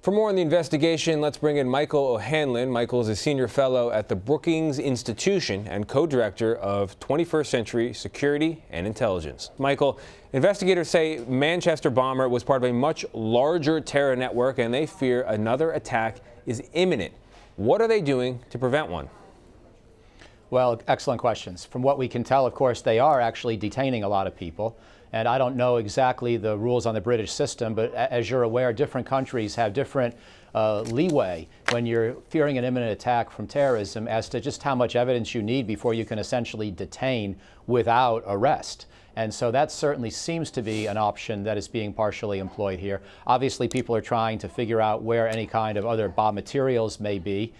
For more on the investigation, let's bring in Michael O'Hanlon. Michael is a senior fellow at the Brookings Institution and co-director of 21st Century Security and Intelligence. Michael, investigators say Manchester bomber was part of a much larger terror network, and they fear another attack is imminent. What are they doing to prevent one? Well, excellent questions. From what we can tell, of course, they are actually detaining a lot of people. And I don't know exactly the rules on the British system, but as you're aware, different countries have different leeway when you're fearing an imminent attack from terrorism as to just how much evidence you need before you can essentially detain without arrest. And so that certainly seems to be an option that is being partially employed here. Obviously, people are trying to figure out where any kind of other bomb materials may be,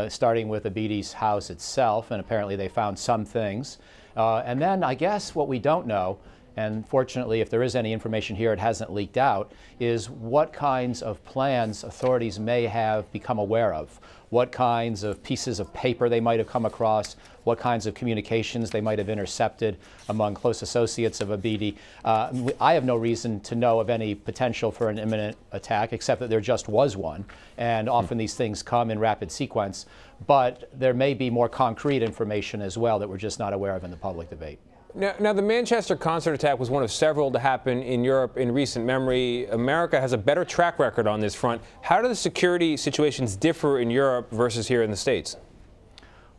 starting with Abedi's house itself, and apparently they found some things. And then I guess what we don't know, and fortunately, if there is any information here, it hasn't leaked out, is what kinds of plans authorities may have become aware of, what kinds of pieces of paper they might have come across, what kinds of communications they might have intercepted among close associates of Abedi. I have no reason to know of any potential for an imminent attack, except that there just was one, and often these things come in rapid sequence, but there may be more concrete information as well that we're just not aware of in the public debate. Now, the Manchester concert attack was one of several to happen in Europe in recent memory. America has a better track record on this front. How do the security situations differ in Europe versus here in the States?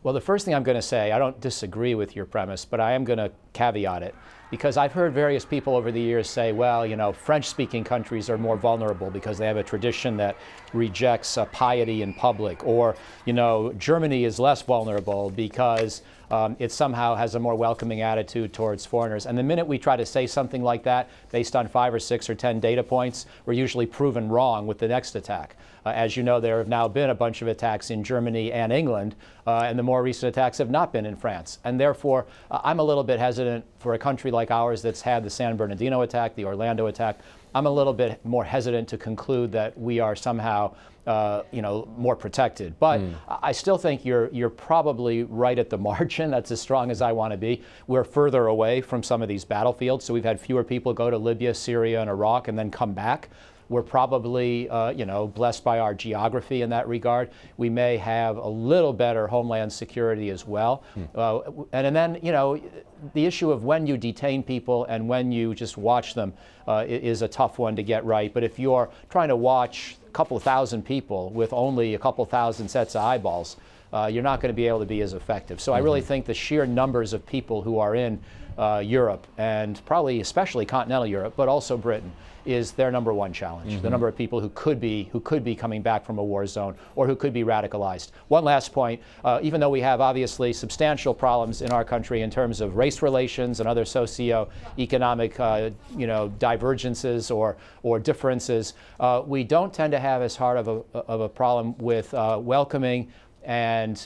Well, the first thing I'm going to say, I don't disagree with your premise, but I am going to caveat it, because I've heard various people over the years say, well, you know, French-speaking countries are more vulnerable because they have a tradition that rejects piety in public, or, you know, Germany is less vulnerable because it somehow has a more welcoming attitude towards foreigners. And the minute we try to say something like that, based on 5 or 6 or 10 data points, we're usually proven wrong with the next attack. As you know, there have now been a bunch of attacks in Germany and England, and the more recent attacks have not been in France. And therefore, I'm a little bit hesitant for a country like ours that's had the San Bernardino attack, the Orlando attack. I'm a little bit more hesitant to conclude that we are somehow you know, more protected. But I still think you're probably right at the margin. That's as strong as I want to be. We're further away from some of these battlefields, so we've had fewer people go to Libya, Syria, and Iraq and then come back. We're probably, you know, blessed by our geography in that regard. We may have a little better homeland security as well. And then, you know, the issue of when you detain people and when you just watch them is a tough one to get right. But if you're trying to watch a couple thousand people with only a couple thousand sets of eyeballs, you're not going to be able to be as effective. So I really think the sheer numbers of people who are in Europe, and probably especially continental Europe, but also Britain, is their #1 challenge. The number of people who could be coming back from a war zone or who could be radicalized. One last point, even though we have obviously substantial problems in our country in terms of race relations and other socio-economic you know, divergences or differences, we don't tend to have as hard of a problem with welcoming and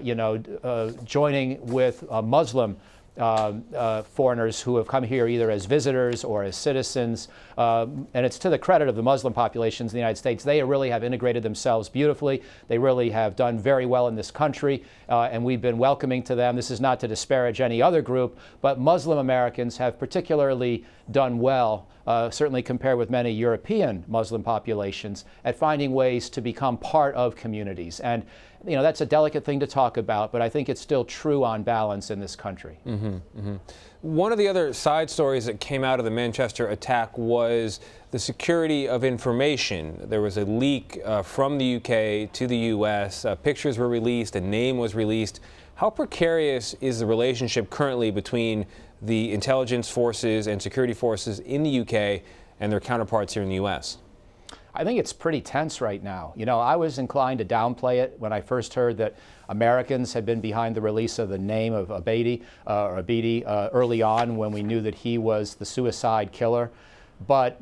you know, joining with Muslim foreigners who have come here either as visitors or as citizens. And it's to the credit of the Muslim populations in the United States. They really have integrated themselves beautifully. They really have done very well in this country, and we've been welcoming to them. This is not to disparage any other group, but Muslim Americans have particularly done well, certainly compared with many European Muslim populations, at finding ways to become part of communities. And you know, that's a delicate thing to talk about, but I think it's still true on balance in this country. One of the other side stories that came out of the Manchester attack was the security of information. There was a leak from the UK to the US. Pictures were released, a name was released. How precarious is the relationship currently between the intelligence forces and security forces in the UK and their counterparts here in the US? I think it's pretty tense right now. You know, I was inclined to downplay it when I first heard that Americans had been behind the release of the name of Abedi early on, when we knew that he was the suicide killer. But,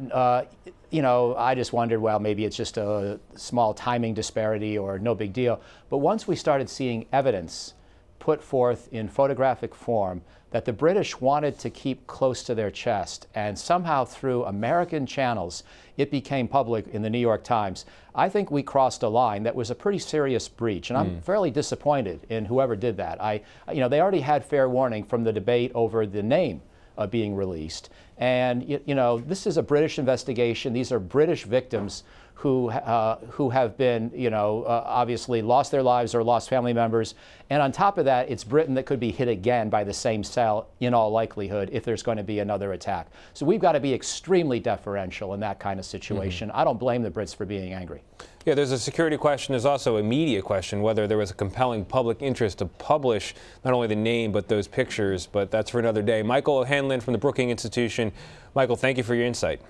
you know, I just wondered, well, maybe it's just a small timing disparity or no big deal. But once we started seeing evidence put forth in photographic form that the British wanted to keep close to their chest, and somehow through American channels it became public in the New York Times, I think we crossed a line that was a pretty serious breach. And I'm fairly disappointed in whoever did that. You know, they already had fair warning from the debate over the name being released. And, you know, this is a British investigation. These are British victims who have been, obviously lost their lives or lost family members. And on top of that, it's Britain that could be hit again by the same cell in all likelihood if there's going to be another attack. So we've got to be extremely deferential in that kind of situation. I don't blame the Brits for being angry. Yeah, there's a security question. There's also a media question, whether there was a compelling public interest to publish not only the name but those pictures. But that's for another day. Michael Hanlon from the Brookings Institution. Michael, thank you for your insight.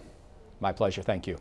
My pleasure. Thank you.